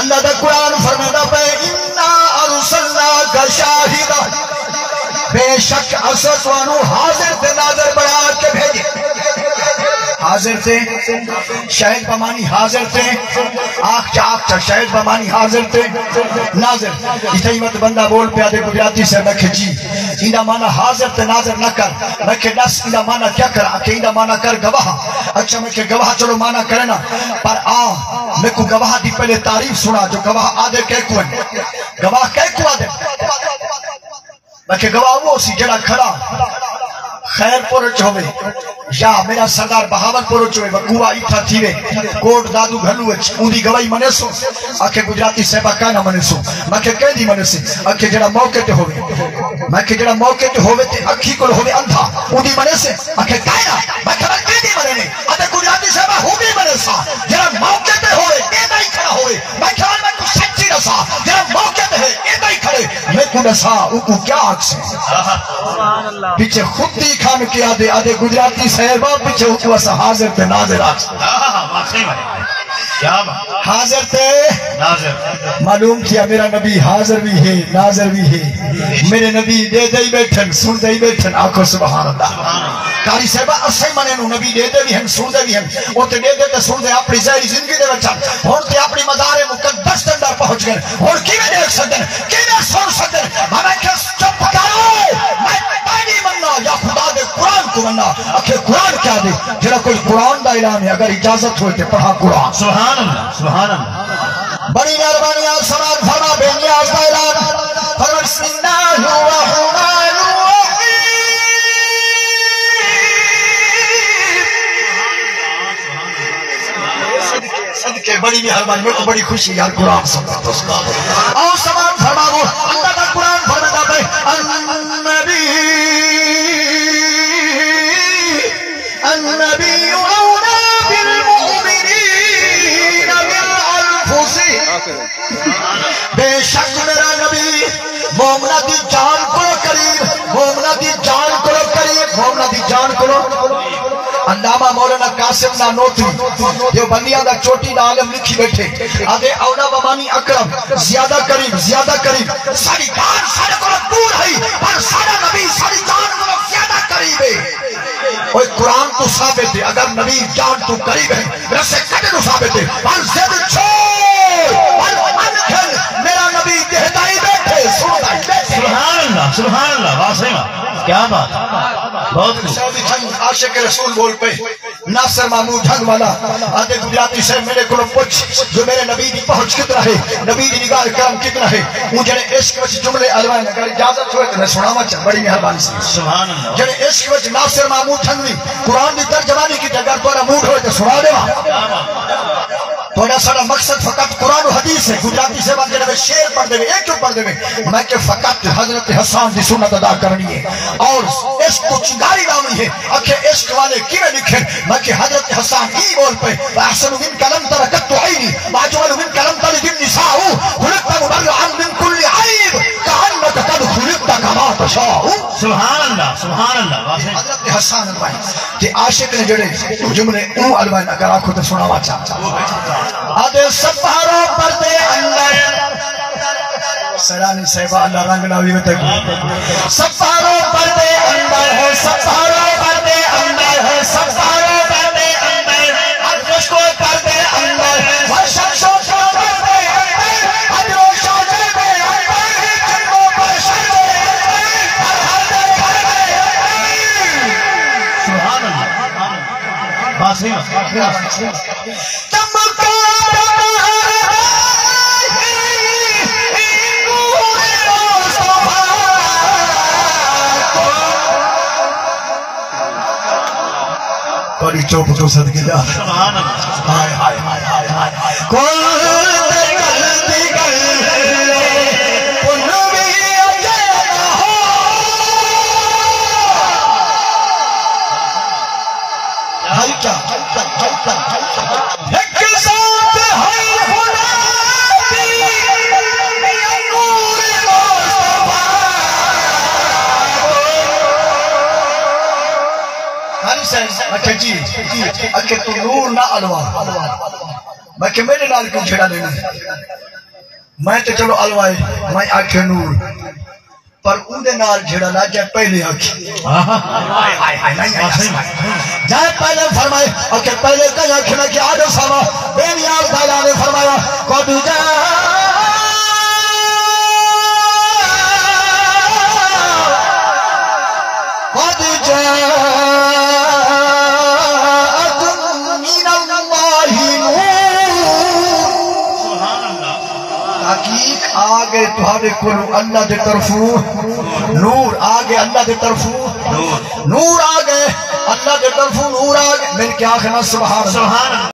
اللہ دا قرآن فرماتا پہ اِنَّا أَرْسَلْنَاكَ شَاهِدًا بے شک اسد وانو حاضر تے ناظر بنا کے بھیجے. حاضر تھے شاہد بمانی حاضر تھے آنکھ چا شاہد بمانی حاضر تھے ناظر. اتنی مت بندہ بول پہ آدھے گجراتی سے میں جی اینا مانا حاضر تے ناظر نہ کر. میں کہ نس اینا مانا کیا کرا کہ اینا مانا کر گواہ. اچھا میں کہ گواہ چلو مانا کرنا پر میں کو گواہ دی پہلے تعریف سنا جو گواہ آدھے کہہ کوئے گواہ کہہ کو آدھے میں کہ گواہ وہ سی جڑا کھڑا خیر پورچ ہوئے یا میرا سردار بہاول پورچ ہوئے وقوع ایتھا تھیوے کوٹ دادو گھنو اندی گواہی منے سو آکھے گجراتی صحبہ کائنا منے سو میں کہ کہہ دی منے سے آکھے جڑا موقع تے ہوئے میں کہ جڑا موقع تے ہوئے تے اکھی کو ہوئے اندھا اندی منے سے آکھے کائنا میں کہ کہہ دی منے نے آدھے گجراتی صحبہ ہو بھی منے سا جڑا موقع تے ہوئے ایدہ ہی کھڑا ہوئے میں کہ میں کو سچی رسا جڑا موقع تے ہے ایدہ ہی کھڑے میں کو نسا اوکو کیا آگ سے پیچھے خود دی کھان کے آدھے گجراتی صحبہ پیچھے اوکو اسا حاضر تے ناظر آگ سے حاضر تے معلوم کیا میرا نبی حاضر بھی ہے ناظر بھی ہے. میرے نبی دے دے بیٹھن سن دے بیٹھن آنکھو سبحان اللہ. کاری صاحبہ اسے منے نو نبی دے دے بھی ہیں سن دے بھی ہیں وہ تے دے دے تے سن دے اپنی ظاہری زندگی دے بچا ہون تے اپنی مزار مقدس دے اندر پہنچ گئے اور کی میں دیکھ سکتے کی میں سن سکتے ہمیں کس چپ کرو میں نہیں مننا یا خدا دے قرآن کو مننا اکھے قرآن کیا دے جڑا کوئی قرآن دا اعلان ہے اگر اجازت ہوئے تے پڑھا قرآن. سبحان اللہ سبحان اللہ. بڑی مہربانی آپ سماعت فرما بے نیاز کا اعلان فرما بسم اللہ الرحمن الرحیم. صدقے بڑی مہربانی میں کو بڑی خوشی یار قرآن سمجھتا اس کا اور سماعت فرما وہ اللہ کا قرآن فرماتا ہے النبی اولا بالمؤمنین من انفسہم بے شک میرا نبی مومنہ دی جان کو قریب مومنہ دی جان کو قریب مومنہ دی جان کو. علامہ مولانا قاسم نانوتری جو بندیاں دا چوٹی دا عالم لکھی بیٹھے آدھے اولا بمانی اکرم زیادہ قریب ساری جان سارے کو دور ہے پر سارا نبی ساری جان کو زیادہ قریب ہے. اوہ قرآن تو ثابت ہے اگر نبی جان تو قریب ہے رسے کٹے تو ثابت ہے پر زد چھوڑ پر انکھل میرا نبی دہدائی بیٹھے سنائی بیٹھے. سبحان اللہ واضح کیا بات بہت عاشق رسول بول پہ ناصر محمود جھنگ والا آدھے گجراتی سے میرے کو پوچھ جو میرے نبی دی پہنچ کتنا ہے نبی دی نگاہ کرم کتنا ہے مجھے عشق وچ جملے الوائن اگر اجازت ہوئے تو میں سناوا چاہ بڑی مہربانی سے. سبحان اللہ. جڑے عشق وچ ناصر محمود جھنگوی قرآن دی ترجمانی کی اگر تمہارا موڈ ہوئے تو سنا دے تھوڑا سارا مقصد فقط قرآن و حدیث ہے. گجراتی سے بات جنہیں شیر پڑھ دے ایک کیوں پڑھ دے میں کہ فقط حضرت حسان دی سنت ادا کرنی ہے اور عشق کو چنگاری لاؤنی ہے. اکھے عشق والے کیویں لکھے میں کہ حضرت حسان ہی بول پہ احسن من کلم ترکت عینی واجمل من کلم تلد النساء خلقت مبرعا من کل عیب کانک قد خلقت کما تشاء. سبحان اللہ سبحان اللہ. حضرت حسان الوائن کہ عاشق نے جڑے جملے اون الوائن اگر آنکھوں تے سناوا چاہتا آدھے سپاروں پردے اندر سرانی صحبہ اللہ رنگ لاوی میں تک سپاروں پردے اندر ہے سپاروں پردے اندر ہے سپاروں پردے اندر حدش کو پردے اندر ورشمشوں کو پردے اندر حدروشوں کے بے اندر جنگوں پر شردے اندر ہر حدر پردے اندر. سبحان اللہ بات نہیں بڑی چوپ تو صدقے جا. سبحان اللہ. ہائے ہائے ہائے ہائے ہائے کون غلطی کر لے ان بھی اجلا ہو ہائی کیا ایک ساتھ ہائی خدا دی نور مصطفیٰ ہاری سائنس اچھا جی اکھے تو نور نہ الوار میں کہ میرے نال کیوں چھڑا لینا میں تو چلو الوائے میں آنکھیں نور پر اندے نال جھڑا نہ جائے پہلے آنکھیں جائے پہلے فرمائے اور کہ پہلے کہیں آنکھیں نہ کہ آدھو ساما بے نیاز تعالیٰ نے فرمایا قد آگے تہاڈے کولوں اللہ دے طرفوں نور آگے اللہ دے طرفوں نور آگے اللہ دے طرفوں نور آگے میں کیا کہنا سبحان اللہ